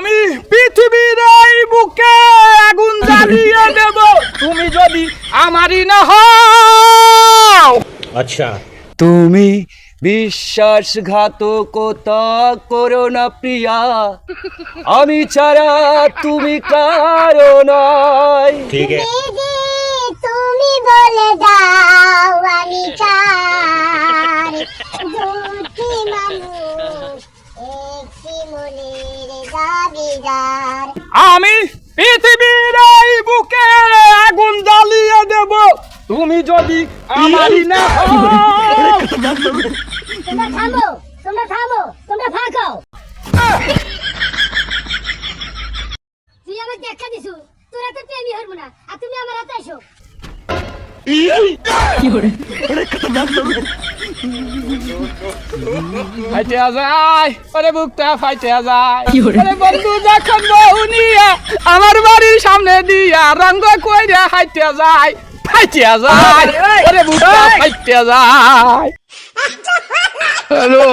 আমি পৃথিবীর এই বুকে আগুন জ্বালিয়ে দেব তুমি যদি আমারই না হও। अच्छा তুমি বিশ্বাসঘাতকতা করো না প্রিয়া, আমি ছাড়া তুমি কারো নয়। ठीक है তুমি বলে দাও আমি চাই দুটি মানুষ একটি মনের দাবিদার। আমি পৃথিবীর এই বুকে আগুন জ্বালিয়ে দেব তুমি যদি আমারই না হও। তোমরা থামো, তোমরা থামো, তোমরা ভাগাও। তুই আমাকে দেখা দিছু, তোরা তো প্রেমী হইব না, আর তুমি আমার হাতে এসো। ফাইটে যায় ওরে বুকটা ফাইটে যায় ওরে বন্ধু যখন বউ নিয়ে আমার বাড়ির সামনে দিয়া রঙ্গ কইরা হাইটে যায় ফাইটে যায় ওরে বুকটা ফাইটে যায়। হ্যালো